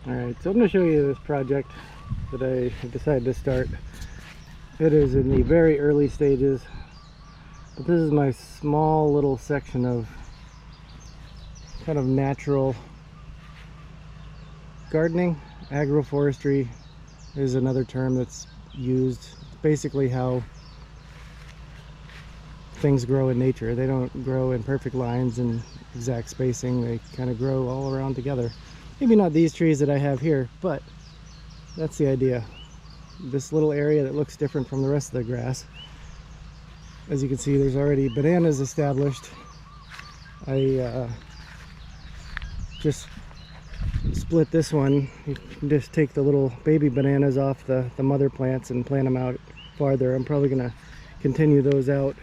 Alright, so I'm going to show you this project that I decided to start. It is in the very early stages, but this is my small little section of kind of natural gardening. Agroforestry is another term that's used. It's basically how things grow in nature. They don't grow in perfect lines and exact spacing. They kind of grow all around together. Maybe not these trees that I have here, but that's the idea. This little area that looks different from the rest of the grass. As you can see, there's already bananas established. I just split this one. You can just take the little baby bananas off the mother plants and plant them out farther. I'm probably going to continue those out.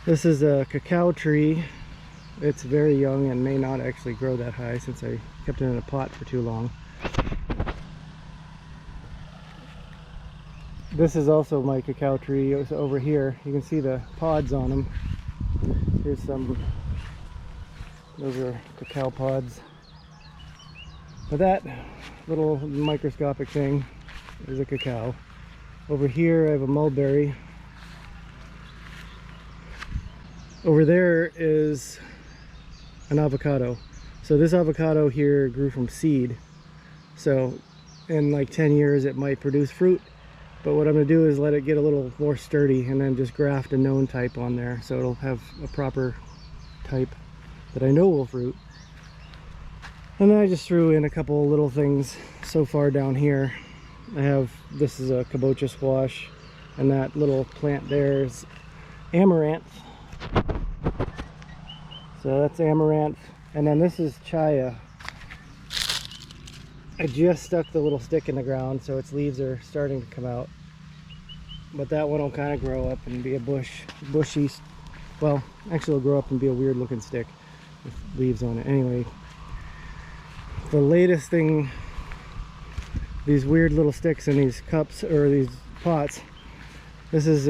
This is a cacao tree. It's very young and may not actually grow that high since I kept it in a pot for too long. This is also my cacao tree. It was over here. You can see the pods on them. Here's some. Those are cacao pods. But that little microscopic thing is a cacao. Over here I have a mulberry. Over there is an avocado. So this avocado here grew from seed. So in like 10 years it might produce fruit. But what I'm going to do is let it get a little more sturdy and then just graft a known type on there. So it'll have a proper type that I know will fruit. And then I just threw in a couple little things so far down here. I have, this is a kabocha squash, and that little plant there is amaranth. So that's amaranth, and then this is chaya. I just stuck the little stick in the ground, so its leaves are starting to come out. But that one will kind of grow up and be a bushy, well, actually it'll grow up and be a weird looking stick with leaves on it. Anyway, the latest thing, these weird little sticks in these cups or these pots, these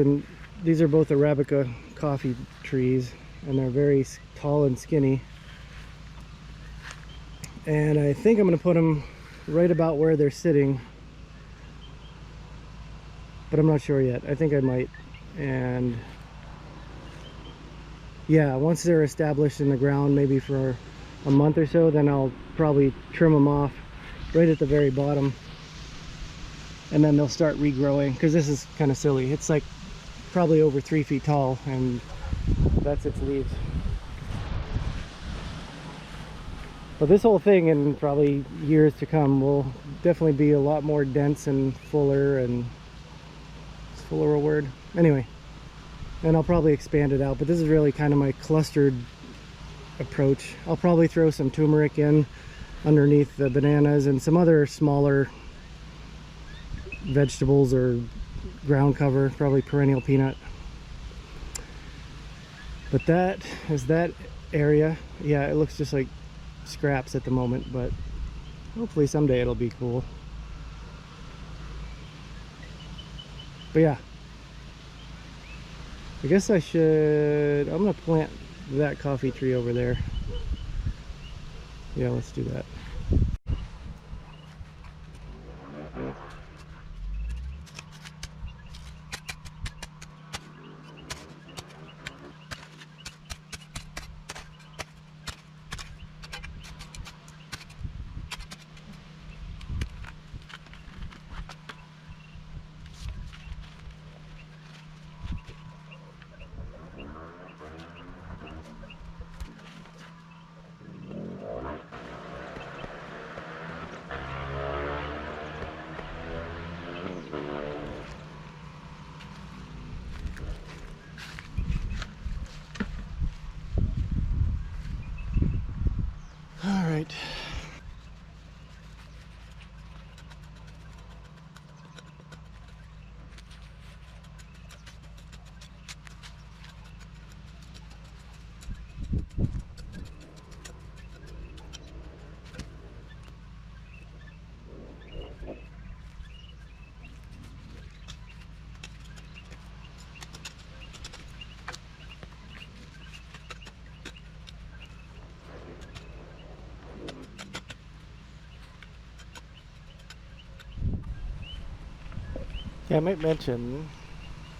are both Arabica coffee trees, and they're very tall and skinny. And I think I'm going to put them right about where they're sitting, but I'm not sure yet. I think I might. And yeah, once they're established in the ground, maybe for a month or so, then I'll probably trim them off right at the very bottom, and then they'll start regrowing, because this is kind of silly. It's like probably over 3 feet tall, and that's its leaves. But this whole thing, in probably years to come, will definitely be a lot more dense and fuller, and is fuller a word? Anyway, and I'll probably expand it out, but this is really kind of my clustered approach. I'll probably throw some turmeric in underneath the bananas and some other smaller vegetables or ground cover, probably perennial peanut. But that is that area. Yeah, it looks just like scraps at the moment, but hopefully someday it'll be cool. But yeah, I guess I'm gonna plant that coffee tree over there. Yeah, let's do that. Yeah, I might mention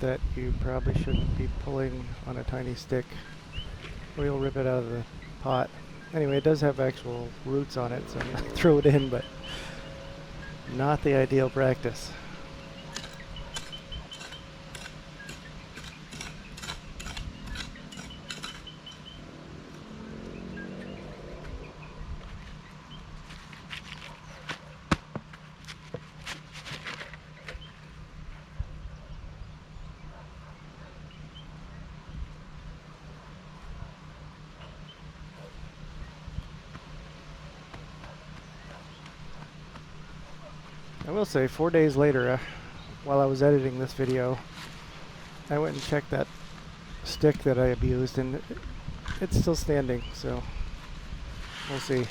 that you probably shouldn't be pulling on a tiny stick or you'll rip it out of the pot. Anyway, it does have actual roots on it, so I'm gonna throw it in, but not the ideal practice. I will say, 4 days later, while I was editing this video, I went and checked that stick that I abused, and it's still standing, so we'll see.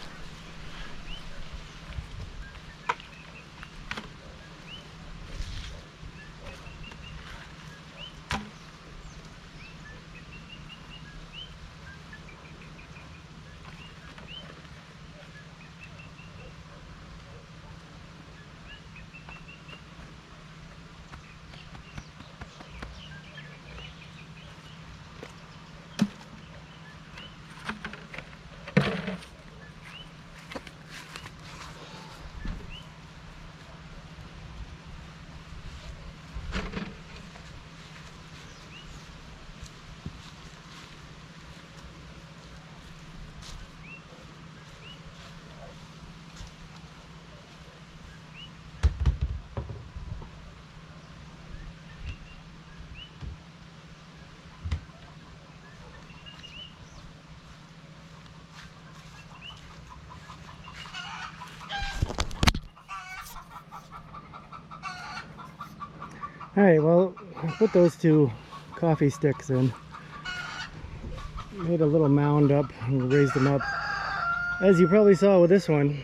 Alright, well, I put those two coffee sticks in. Made a little mound up and raised them up. As you probably saw with this one,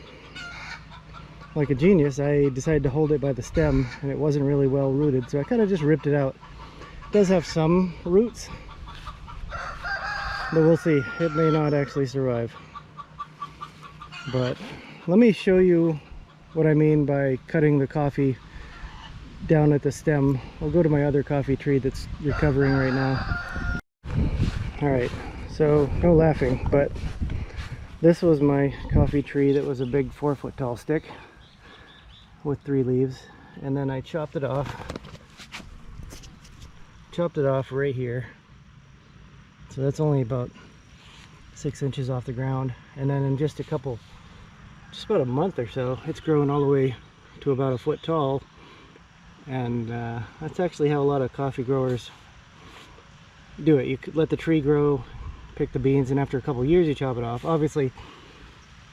like a genius, I decided to hold it by the stem and it wasn't really well rooted, so I kind of just ripped it out. It does have some roots, but we'll see. It may not actually survive. But let me show you what I mean by cutting the coffee down at the stem. I'll go to my other coffee tree that's recovering right now. Alright, so no laughing, but this was my coffee tree that was a big 4-foot tall stick with 3 leaves, and then I chopped it off right here. So that's only about 6 inches off the ground, and then in just about a month or so, it's grown all the way to about 1 foot tall. And that's actually how a lot of coffee growers do it. You could let the tree grow, pick the beans, and after a couple years you chop it off. Obviously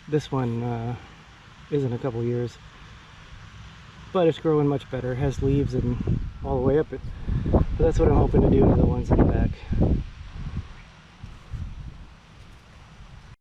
this one isn't a couple years, but it's growing much better. It has leaves and all the way up it. But that's what I'm hoping to do to the ones in the back.